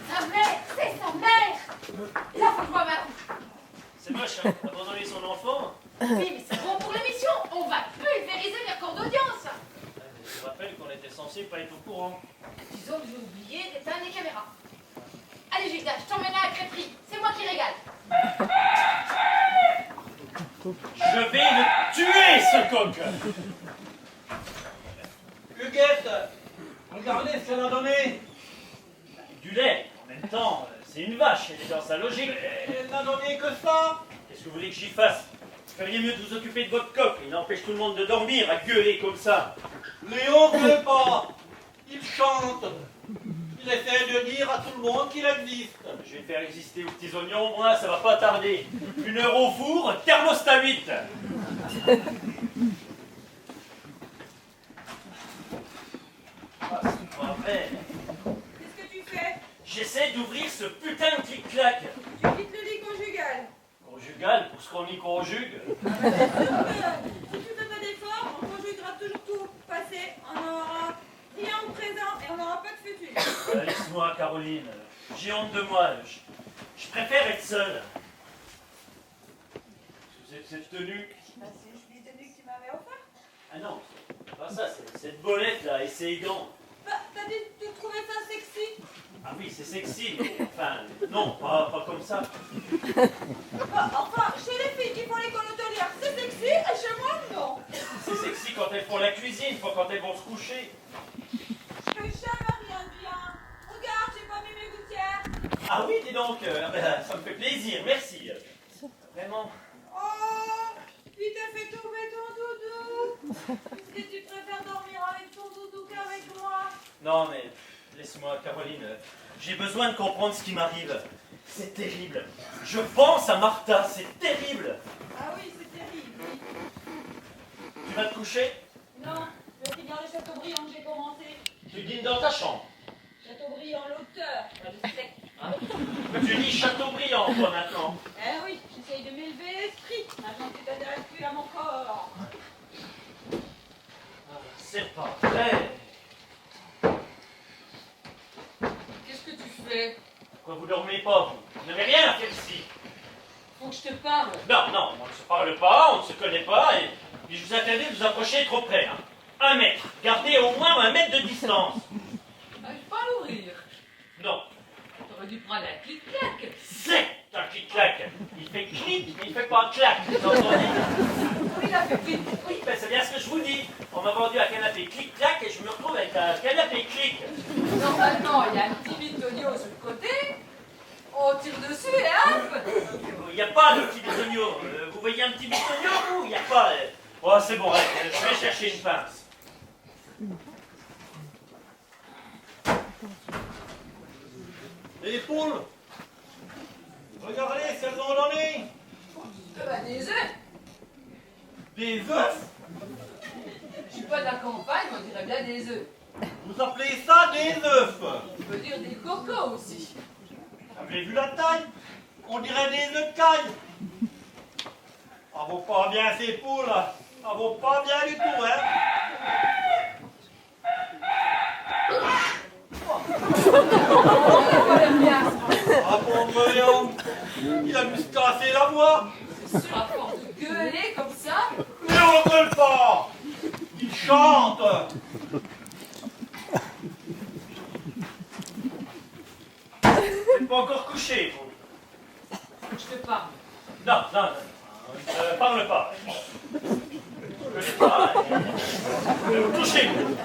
Sa mère, c'est sa mère. Là, faut que je vois ma couche. C'est moche, hein, abandonner son enfant. Oui, mais c'est bon pour l'émission. On va pulvériser les records d'audience. Je vous rappelle qu'on était censé pas être au courant. Disons que j'ai oublié d'éteindre les caméras. Allez, Gilda, je t'emmène à la crêperie. C'est moi qui régale. Je vais le tuer, ce coq. Huguette, regardez ce qu'elle a donné. Du lait, en même temps, c'est une vache, elle est dans sa logique. Elle n'a donné que ça. Qu'est-ce que vous voulez que j'y fasse? Vous feriez mieux de vous occuper de votre coq. Il empêche tout le monde de dormir à gueuler comme ça. Léon ne gueule pas. Il chante. Il essaie de dire à tout le monde qu'il existe. Je vais faire exister aux petits oignons, moi, ça va pas tarder. 1 heure au four, thermostat 8. Ah, c'est pas vrai. Qu'est-ce que tu fais? J'essaie d'ouvrir ce putain de clic-clac. Tu quittes le lit conjugal. Conjugal, pour ce qu'on y conjugue. Si tu fais pas d'efforts, on conjuguera toujours tout passé, on n'aura rien au présent et on n'aura pas de futur. Laisse-moi, Caroline. J'ai honte de moi. Je préfère être seul. Cette tenue. Bah, c'est une tenue que tu m'avais offert. Ah non, c'est pas ça, c'est cette bolette là et ses gants. Bah, t'as dit que tu trouvais ça sexy. Ah oui, c'est sexy, mais enfin, non, pas comme ça. Bah, enfin, chez les filles qui font l'école hôtelière, c'est sexy et chez moi, non. C'est sexy quand elles font la cuisine, pas quand elles vont se coucher. Je fais jamais rien de bien. Regarde, j'ai pas mis mes gouttières. Ah oui, dis donc, ben, ça me fait plaisir, merci. Vraiment. Oh, il t'a fait tomber ton doudou. Est-ce que tu préfères dormir avec ton doudou qu'avec moi? Non, mais laisse-moi, Caroline. J'ai besoin de comprendre ce qui m'arrive. C'est terrible. Je pense à Martha, c'est terrible. Ah oui, c'est terrible. Tu vas te coucher? Non, je vais finir le Chateaubriand que j'ai commencé. Tu dînes dans ta chambre. Chateaubriand, l'auteur. Moi, je sais. Hein? Tu dis Chateaubriand, toi, maintenant. Eh oui, j'essaye de m'élever l'esprit. Maintenant, tu t'intéresses plus à mon corps. C'est pas vrai. Qu'est-ce que tu fais? Pourquoi vous dormez pas, vous? Vous n'avez rien à faire ici. Faut que je te parle. Non, non, on ne se parle pas, on ne se connaît pas, et puis je vous interdis de vous approcher trop près. Hein. 1 mètre. Gardez au moins 1 mètre de distance. J'arrive pas à l'ouvrir. Non, T'aurais dû prendre un clic-clac. c'est un clic-clac. Il fait clic, mais il fait pas clac. Vous entendez? Oui, il a fait clic. Oui, ben c'est bien ce que je vous dis. On m'a vendu un canapé clic-clac et je me retrouve avec un canapé clic. Normalement, il y a un petit bitonio sur le côté. On tire dessus et hop. Il n'y a pas de petit bitonio. Vous voyez un petit bitonio, vous? Il n'y a pas. Oh, c'est bon, allez, je vais chercher une pince. Les poules, regardez ce qu'elles ont donné. Bah, des œufs. Des œufs. Je suis pas de la campagne, on dirait bien des œufs. Vous appelez ça des œufs? On peut dire des cocos aussi. Vous avez vu la taille? On dirait des œufs de caille. Ça vaut pas bien ces poules. Ça vaut pas bien du tout, hein? On l'aime bien. Ah bon, Léon, il a dû se casser la voix. C'est sûr, à force de gueuler comme ça. Mais on ne gueule pas. Il chante. Vous n'êtes pas encore couché, vous. Je te parle. Non, non, non. Ne parle pas. Je connais pas. Touchez-vous.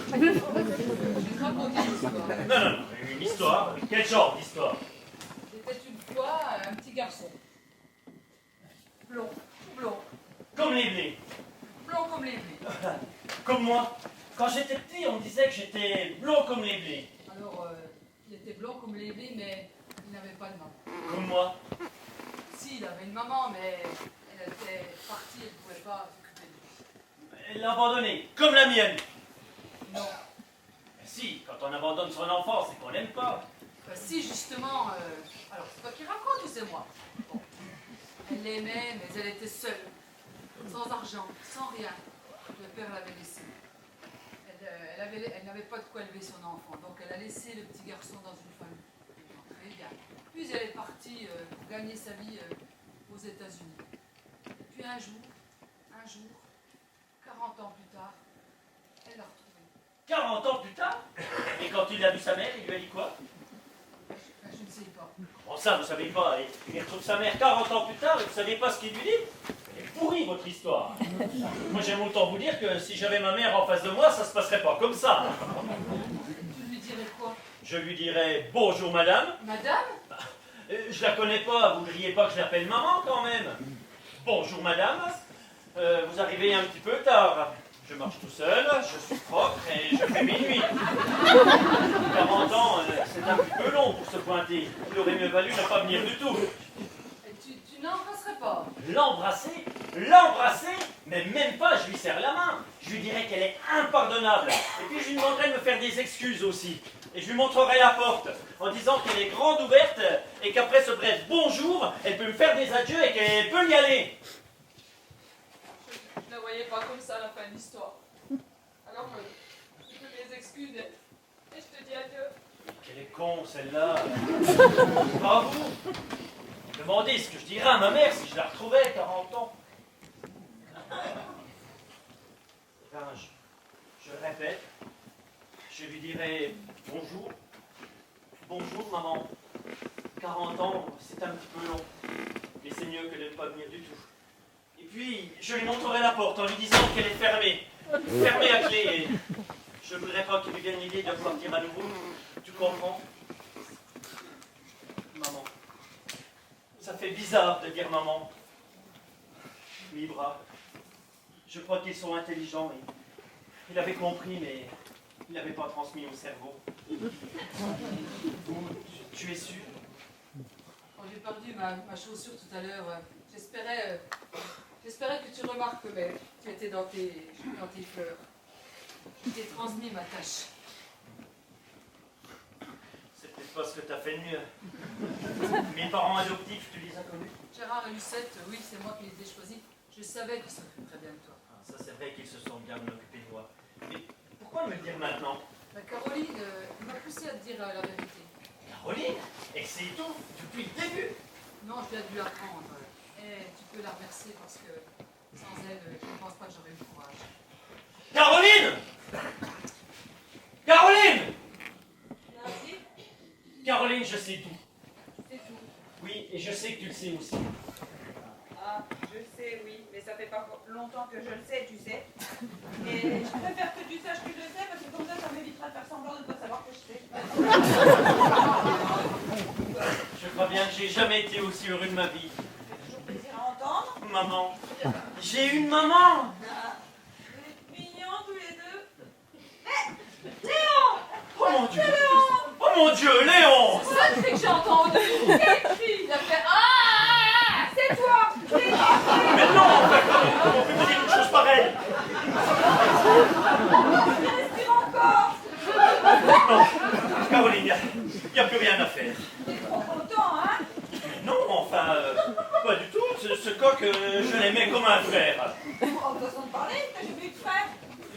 Je vais te raconter une histoire. Non, non, non. Une histoire. Quel genre d'histoire? C'était une fois un petit garçon. Blond, tout blond. Comme les blés. Blond comme les blés. Comme moi. Quand j'étais petit, on me disait que j'étais blond comme les blés. Alors, il était blond comme les blés, mais il n'avait pas de maman. Comme moi. Si, il avait une maman, mais elle était partie, elle ne pouvait pas s'occuper de lui. Elle l'a abandonné. Comme la mienne. Non. Mais si, quand on abandonne son enfant, c'est qu'on l'aime pas. Bah, si, justement, alors c'est toi qui raconte ou c'est moi? Bon. Elle l'aimait, mais elle était seule, sans argent, sans rien. Le père l'avait laissée. Elle n'avait pas de quoi élever son enfant, donc elle a laissé le petit garçon dans une famille. Très bien. Puis elle est partie gagner sa vie aux États-Unis. Et puis un jour, 40 ans plus tard, elle l'a retrouvée. 40 ans plus tard? Et quand il a vu sa mère, il lui a dit quoi? Je ne sais pas. Bon, ça, vous savez pas. Il retrouve sa mère 40 ans plus tard et vous savez pas ce qu'il lui dit? Elle est pourrie, votre histoire. Moi, j'aime autant vous dire que si j'avais ma mère en face de moi, ça se passerait pas comme ça. Tu lui dirais quoi? Je lui dirais bonjour, madame. Madame? Je la connais pas, vous voudriez pas que je l'appelle maman quand même? Bonjour, madame. Vous arrivez un petit peu tard. Je marche tout seul, je suis propre et je fais mes nuits. 40 ans, c'est un petit peu long pour se pointer. Il aurait mieux valu ne pas venir du tout. Et tu n'embrasserais pas? L'embrasser? L'embrasser? Mais même pas, je lui serre la main. Je lui dirais qu'elle est impardonnable. Et puis je lui demanderais de me faire des excuses aussi. Et je lui montrerai la porte en disant qu'elle est grande ouverte et qu'après ce bref bonjour, elle peut me faire des adieux et qu'elle peut y aller. Je ne voyais pas comme ça la fin de l'histoire. Alors je te fais des excuses et je te dis adieu. Quelle est con celle-là. Bravo. Demandez ce que je dirais à ma mère si je la retrouvais 40 ans. Enfin, je répète, je lui dirais bonjour. Bonjour maman. 40 ans, c'est un petit peu long. Mais c'est mieux que de ne pas venir du tout. Et puis, je lui montrerai la porte en lui disant qu'elle est fermée. Fermée à clé. Et je ne voudrais pas qu'il lui vienne l'idée de repartir à nouveau. Tu comprends? Maman. Ça fait bizarre de dire maman. Libra. Je crois qu'ils sont intelligents. Il avait compris, mais il n'avait pas transmis au cerveau. Tu es sûr? Quand j'ai perdu ma chaussure tout à l'heure, j'espérais que tu remarques que tu étais dans tes fleurs. Je t'ai transmis ma tâche. C'est peut-être pas ce que tu as fait de mieux. Mes parents adoptifs, tu les as connus? Gérard et Lucette, oui, c'est moi qui les ai choisis. Je savais qu'ils s'occuperaient bien de toi. Ah, ça, c'est vrai qu'ils se sont bien occupés de moi. Mais pourquoi me le dire maintenant? Caroline m'a poussé à te dire la vérité. Caroline? Et c'est tout? Depuis le début? Non, je viens de lui apprendre. Et tu peux la remercier parce que sans elle, je ne pense pas que j'aurais eu le courage. Caroline! Caroline! Merci. Caroline, je sais tout. C'est tout. Oui, et je sais que tu le sais aussi. Ah, je le sais, oui, mais ça fait pas longtemps que je le sais, tu sais. Et je préfère que tu saches que je le sais parce que comme ça m'évitera de faire semblant de ne pas savoir que je sais. Je crois bien que j'ai jamais été aussi heureux de ma vie. Ça fait toujours plaisir à entendre. Maman. J'ai une maman! Ah, vous êtes mignons tous les deux. Léon! Oh mon Dieu! Oh mon Dieu, Léon! C'est ça le cri que j'ai entendu. Quel cri? Il a fait ah! C'est toi! Mais non! Comment on peut me dire une chose pareille? Respire encore! Non, Caroline, il n'y a plus rien à faire. T'es trop content, hein? Non, enfin, pas du tout. Ce coq, je l'aimais comme un frère. En façon de parler, t'as jamais eu de frère?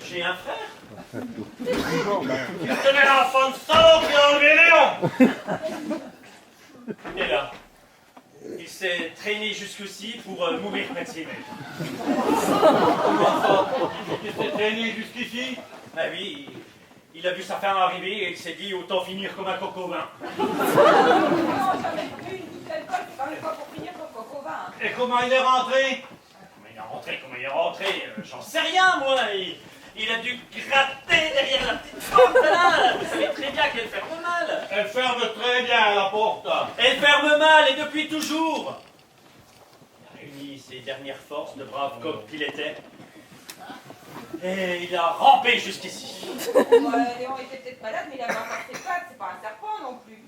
J'ai un frère? Il tenait l'enfant de salaud qui a enlevé Léon. Et là, il s'est traîné jusqu'ici pour mourir près de ses maîtres. Comment ça? Il s'est traîné jusqu'ici? Ah oui, il a vu sa femme arriver et il s'est dit autant finir comme un coq au vin. Non, jamais vu une goutte d'alcool qui parlait pas pour finir comme coq au vin. Hein. Et comment il est rentré? Comment il est rentré, j'en sais rien moi. Il a dû gratter derrière la petite porte là. Vous savez très bien qu'elle ferme mal. Elle ferme très bien la porte. Elle ferme mal et depuis toujours. Il a réuni ses dernières forces, de brave coq qu'il était. Et il a rampé jusqu'ici. Ouais, Léon était peut-être malade, mais il avait encore ses pattes, c'est pas un serpent non plus.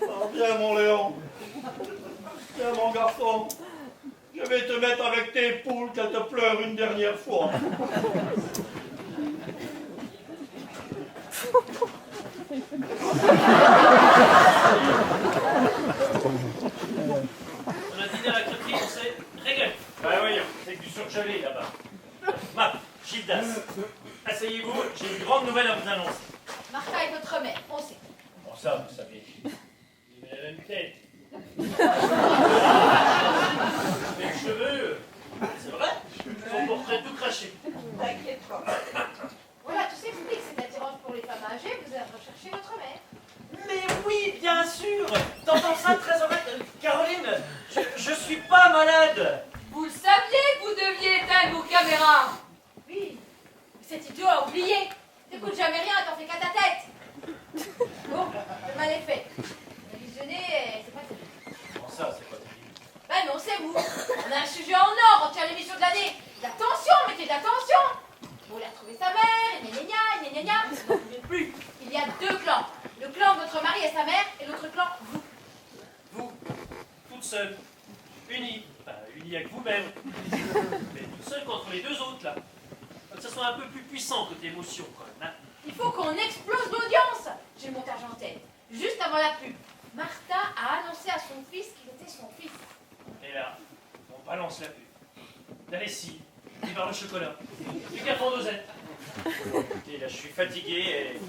Ah, viens mon Léon. Viens mon garçon. Je vais te mettre avec tes poules qu'elles te pleurent une dernière fois. On a dîné à la crêperie, on s'est régalé. Ben voyons, c'est que du surgelé là-bas. Matt, Gildas, asseyez-vous, j'ai une grande grande nouvelle à vous annoncer. Martha est votre mère, on sait. Bon, ça, vous savez. Vous avez la même tête. Les cheveux, c'est vrai, son portrait tout craché. T'inquiète pas. Voilà, tout s'explique, c'est attirant pour les femmes âgées, vous avez recherché votre mère. Mais oui, bien sûr. T'entends ça très honnête. Caroline, je suis pas malade. Vous le saviez que vous deviez éteindre vos caméras. Oui, cet idiot a oublié. T'écoutes jamais rien, t'en fais qu'à ta tête. Bon, le mal est fait. On a visionné, c'est pas terrible. Comment ça, c'est pas terrible? Ben non, c'est vous. On a un sujet en or, on tient l'émission de l'année. L'attention, mettez de l'attention. Vous la trouvez sa mère, gna gna gna gna gna. Vous n'en pouvez plus. Il y a deux clans. Le clan de votre mari et sa mère, et l'autre clan, vous. Vous, toute seule, unie, enfin, unie avec vous-même, mais toute seule contre les deux autres, là. Faut que ça soit un peu plus puissant côté émotion, quand même, hein. Il faut qu'on explose l'audience. J'ai le montage en tête. Juste avant la pub, Martha a annoncé à son fils qu'il était son fils. Et là, on balance la pub. La lessive, des barres de chocolat, du café en dosette. Et là, je suis fatigué et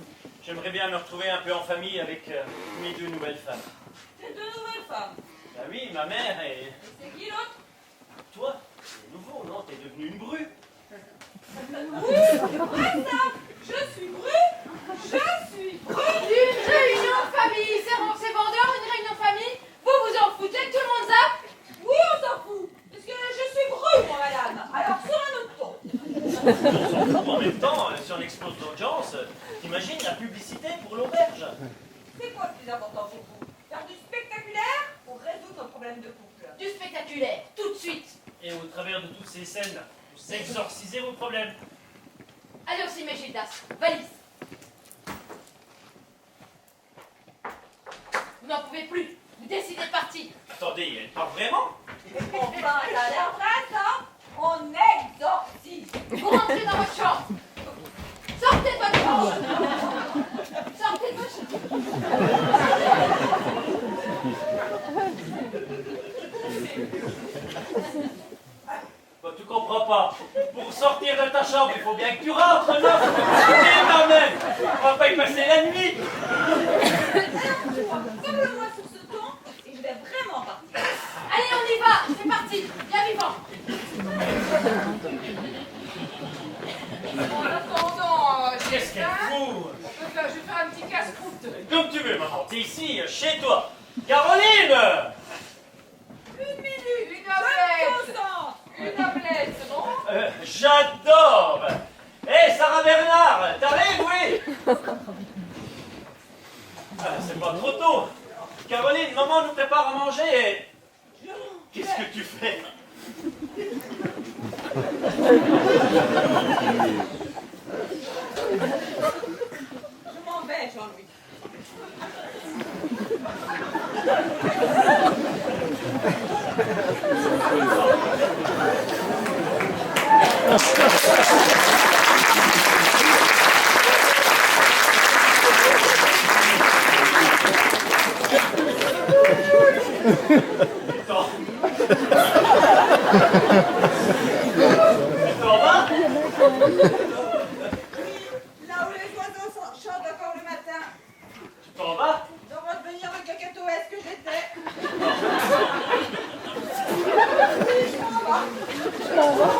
j'aimerais bien me retrouver un peu en famille avec mes deux nouvelles femmes. T'es deux nouvelles femmes. Bah oui, ma mère et Et c'est qui l'autre? toi. C'est nouveau, non? T'es devenue une bru. Oui, c'est vrai ça. Je suis Bru. Je suis Bru. Une réunion de famille. C'est vendeur, une réunion de famille. Vous vous en foutez, que tout le monde zappe. Oui, on s'en fout. Parce que je suis Bru, moi, madame. Alors, sur un autre ton. En même temps, si on explose l'audience, t'imagines la publicité pour l'auberge. C'est quoi le plus important pour vous? Faire du spectaculaire ou résoudre nos problèmes de couple? Du spectaculaire, tout de suite. Et au travers de toutes ces scènes, vous exorcisez vos problèmes. Allez aussi, mes Gildas. Valise. Vous n'en pouvez plus. Vous décidez de partir. Attendez, elle part vraiment? Enfin, ça a l'air vrai, ça. On exorcise. Vous rentrez dans votre chambre. Sortez de votre chambre. Sortez de votre chambre. Bah, tu comprends pas. Pour sortir de ta chambre, il faut bien que tu rentres, non? Et moi-même, on va pas y passer la nuit. Parle-moi sur ce ton et je vais vraiment partir. Allez, on y va. C'est parti. Bien vivant. En attendant, Qu'est-ce qu'elle fout? je vais faire un petit casse-croûte. Comme tu veux, maman. T'es ici, chez toi. Caroline! Une minute. Une Je omelette. me concentre. Une omelette, c'est bon? J'adore! Hé, Sarah Bernard, t'arrives, oui? Ah, c'est pas trop tôt. Caroline, maman nous prépare à manger et... Qu'est-ce que tu fais? Je m'en vais, Jean-Louis. Attends. Tu t'en vas? Là où les oiseaux chantent encore le matin. Tu t'en vas? Je redevenir le cacatoès que j'étais. Tu t'en vas? Tu t'en vas?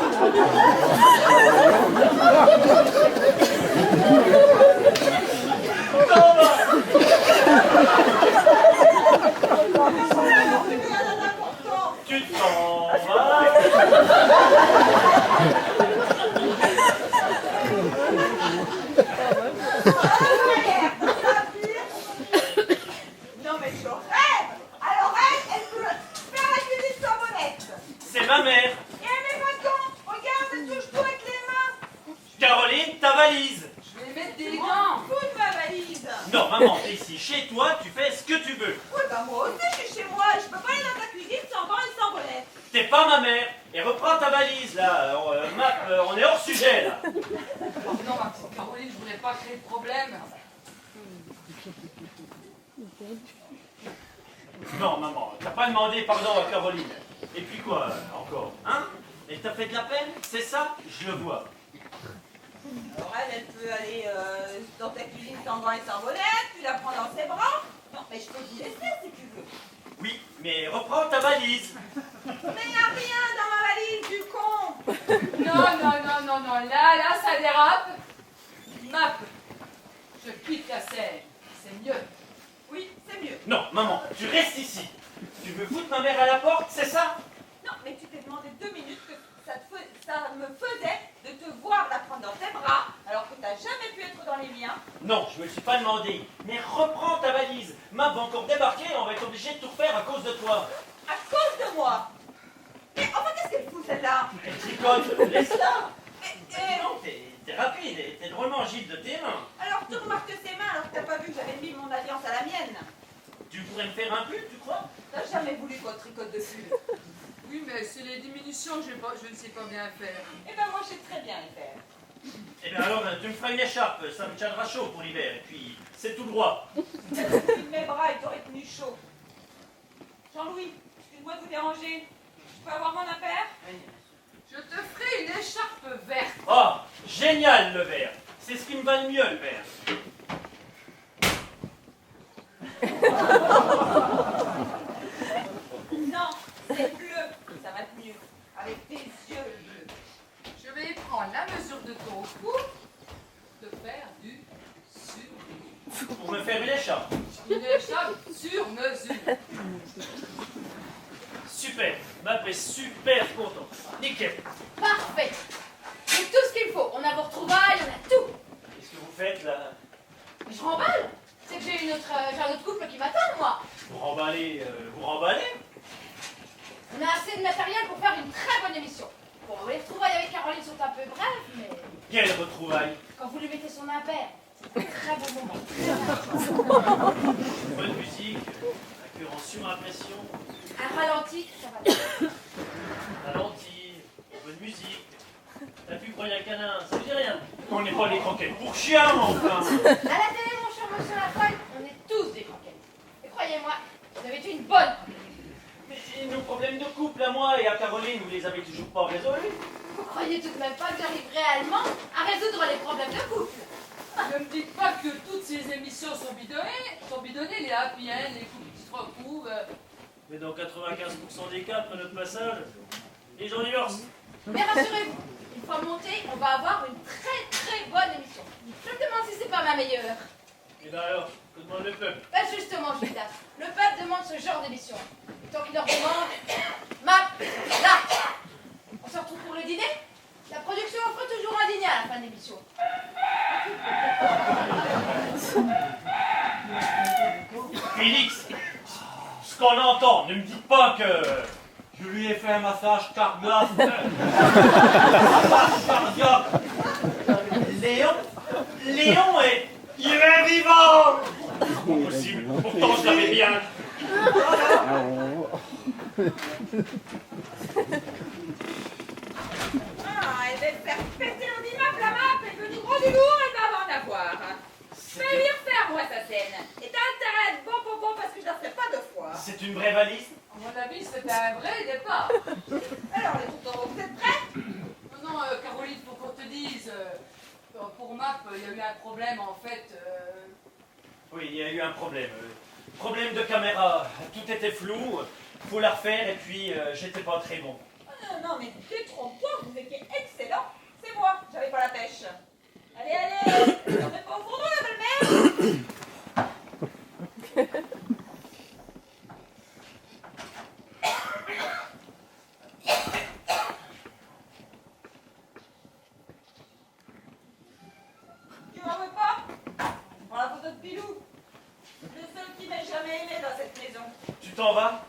Non mais je rêve. Alors elle peut faire la cuisine sans bonnette. C'est ma mère. Et elle met pas de gants. Regarde, elle touche tout avec les mains. Caroline, ta valise. Je vais mettre des Je m'en gants. fous de ma valise. Non, maman, t'es ici chez toi, tu fais ce que tu veux. Oui, bah moi aussi je suis chez moi. Je peux pas aller dans ta cuisine sans gants et sans bonnette. T'es pas ma mère. Et reprends ta valise, là. On est hors sujet, là. Non, ma petite Caroline, je voulais pas créer de problème. Non, maman, t'as pas demandé pardon à Caroline. Et puis quoi, encore? Hein? Et t'as fait de la peine? C'est ça? Je le vois. Alors elle peut aller dans ta cuisine sans gants et sans bonnet, tu la prends dans ses bras. Non, mais je peux vous laisser si tu veux. Oui, mais reprends ta valise. Mais il n'y a rien dans ma valise, du con. Non, là, ça dérape. Map, je quitte la scène, c'est mieux. Oui, c'est mieux. Non, maman, tu restes ici. Tu veux foutre ma mère à la porte, c'est ça? Non, mais tu t'es demandé 2 minutes que ça me faisait de te voir la prendre dans tes bras, alors que tu n'as jamais pu être dans les miens. Non, je me le suis pas demandé. Mais reprends ta valise. Ma va encore débarquer et on va être obligé de tout refaire à cause de toi. À cause de moi. Mais enfin, qu'est-ce qu'elle fout, celle-là? Elle tricote, laisse-la. Mais, Non, t'es rapide, t'es drôlement agile de tes mains. alors tu remarques ses mains alors que t'as pas vu que j'avais mis mon alliance à la mienne. Tu pourrais me faire un pull, tu crois? T'as jamais voulu qu'on tricote dessus. Oui, mais c'est les diminutions que je ne sais pas bien faire. Eh ben moi je sais très bien les faire. Eh bien alors, tu me feras une écharpe, ça me tiendra chaud pour l'hiver. Et puis, c'est tout droit. Tu de mes bras et t'aurais tenu chaud. Jean-Louis, excuse-moi de vous déranger. Je peux avoir mon impair? Je te ferai une écharpe verte. Oh, génial le vert. C'est ce qui me va le mieux, le vert. Non, c'est bleu. Ça va être mieux. Avec tes yeux bleus. Je vais prendre la mesure de ton cou, te faire du sur. Pour me faire une écharpe. Une écharpe sur mesure. Super, ma est super content. Nickel. Parfait. J'ai tout ce qu'il faut. On a vos retrouvailles, on a tout. Qu'est-ce que vous faites là? Mais je remballe. C'est que j'ai un autre couple qui m'attend, moi. Vous remballez, vous remballez? On a assez de matériel pour faire une très bonne émission. Bon, les retrouvailles avec Caroline sont un peu brèves, mais Quelle retrouvaille? quand vous lui mettez son impair, c'est un très bon moment. Bonne musique, un cœur en surimpression, Un ralenti, ça va. ralenti, bonne musique. T'as pu croire un canin, ça veut dire rien. On n'est pas des croquettes pour chiens, enfin. À la télé, mon cher monsieur Lafayette, on est tous des croquettes. Et croyez-moi, vous avez été une bonne. Mais nos problèmes de couple, à moi et à Caroline, vous les avez toujours pas résolus. Vous croyez tout de même pas que j'arrive réellement à résoudre les problèmes de couple? Ne me dites pas que toutes ces émissions sont bidonnées, les happy end, les couples qui se retrouvent. Mais dans 95% des cas, après notre passage, les gens divorcent. Mais rassurez-vous, une fois monté, on va avoir une très très bonne émission. Je me demande si c'est pas ma meilleure. Et ben alors, que demande le peuple? Bah justement, Gilda, le peuple demande ce genre d'émission. Et tant qu'il leur demande, Map, là, on se retrouve pour le dîner. La production offre toujours un dîner à la fin de l'émission. Félix, ce qu'on entend, ne me dites pas que... Je lui ai fait un massage cardiaque. Massage cardiaque. Léon est... Il est vivant. Pas possible, pourtant je l'avais bien. Ah, elle va faire péter mon immeuble, la map, elle veut du gros du lourd, elle va en avoir. Je vais lui refaire, moi, sa scène. Et t'as intérêt à être bon, parce que je la ferai pas 2 fois. C'est une vraie valise? À mon avis, c'est un vrai départ. Alors, les toutons, vous êtes prêts? Non, Caroline, faut qu'on te dise, pour MAP, il y a eu un problème en fait. Oui, il y a eu un problème. Problème de caméra, tout était flou, faut la refaire et puis j'étais pas très bon. Non, mais détrompe-toi, vous étiez excellent. C'est moi, j'avais pas la pêche. Allez, vous en faites pas au fourneau, la belle-mère. Tu m'en veux pas? Prends la photo de Pilou. Le seul qui m'ait jamais aimé dans cette maison. Tu t'en vas?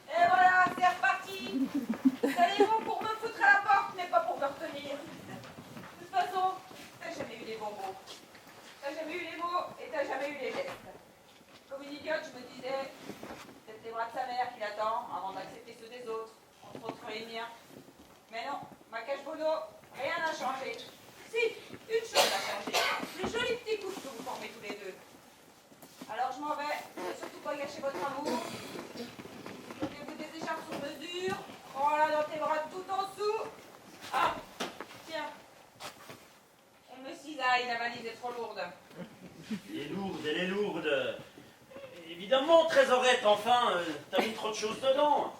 Et voilà, c'est reparti. Allez-vous pour me foutre à la porte, mais pas pour me retenir. De toute façon, t'as jamais eu les bons mots. T'as jamais eu les mots et t'as jamais eu les gestes. Comme une idiote, je me disais, c'est les bras de sa mère qui l'attend avant d'accepter ceux des autres, entre autres les miens. Mais non, ma cache-bono, rien n'a changé. Si, une chose a changé. Les jolis petits coups que vous formez tous les deux. Alors je m'en vais, ne surtout pas gâcher votre amour. Donnez-vous des écharpes sur mesure. Prends-la dans tes bras tout en dessous. Ah, tiens. Évidemment, trésorette, enfin, t'as mis trop de choses dedans.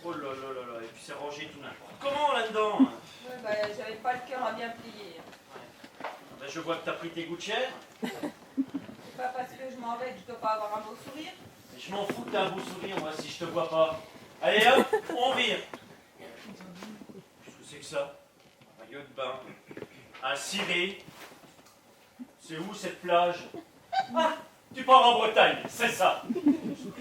Oh là là là là, et puis c'est rangé tout n'importe comment là-dedans. Ouais, bah, j'avais pas le cœur à bien plier. Ben, je vois que t'as pris tes goûts de chair. C'est pas parce que je m'en vais que je dois pas avoir un beau sourire. Mais je m'en fous que t'as un beau sourire, moi, si je te vois pas. Allez hop, on vire. Qu'est-ce que c'est que ça? Un maillot de bain. Un ciré. C'est où cette plage? Ah, tu pars en Bretagne, c'est ça.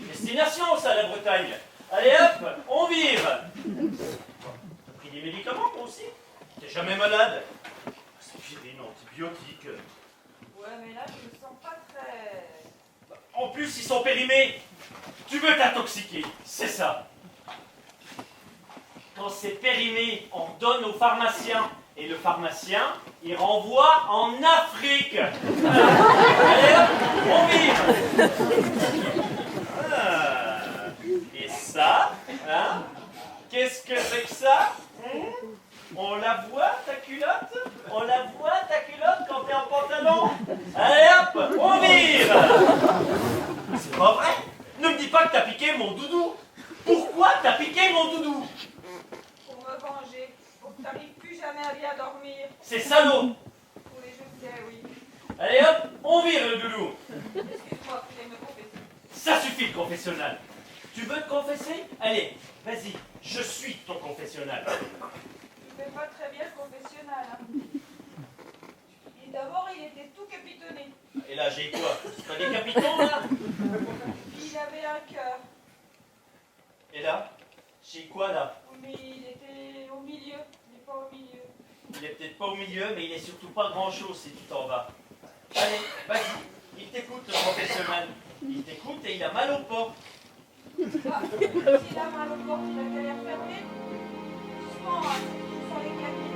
Destination, ça, la Bretagne. Allez hop, on vire. T'as pris des médicaments, toi aussi? T'es jamais malade? Aspirine, antibiotiques. Ouais, mais là, je me sens pas très... En plus, ils sont périmés. Tu veux t'intoxiquer, c'est ça. Quand c'est périmé, on donne au pharmacien. Et le pharmacien, il renvoie en Afrique. Allez hop, on vire. Ah, et ça, hein? Qu'est-ce que c'est que ça? On la voit, ta culotte? On la voit, ta culotte, quand t'es en pantalon? Allez hop, on vire. C'est pas vrai. Ne me dis pas que t'as piqué mon doudou. Pourquoi t'as piqué mon doudou? Pour me venger, pour que t'arrives plus jamais à bien dormir. C'est salaud. Oui, je sais, oui. Allez hop, on vire le doudou. Excuse-moi, je voulais me confesser. Ça suffit le confessionnal. Tu veux te confesser? Allez, vas-y, je suis ton confessionnal. Je fais pas très bien le confessionnal. Hein. Et d'abord, il était tout capitonné. Et là, j'ai quoi? C'est pas des capitons, là? Il avait un cœur. Et là? J'ai quoi, là? Oui, mais il était au milieu. Il n'est pas au milieu. Il est peut-être pas au milieu, mais il est surtout pas grand-chose si tu t'en vas. Allez, vas-y, il t'écoute, le confessionnal. Il t'écoute et il a mal aux portes. Ah, s'il a mal aux portes, il a qu'à les refermer. Doucement, hein, c'est tout sans les claquer.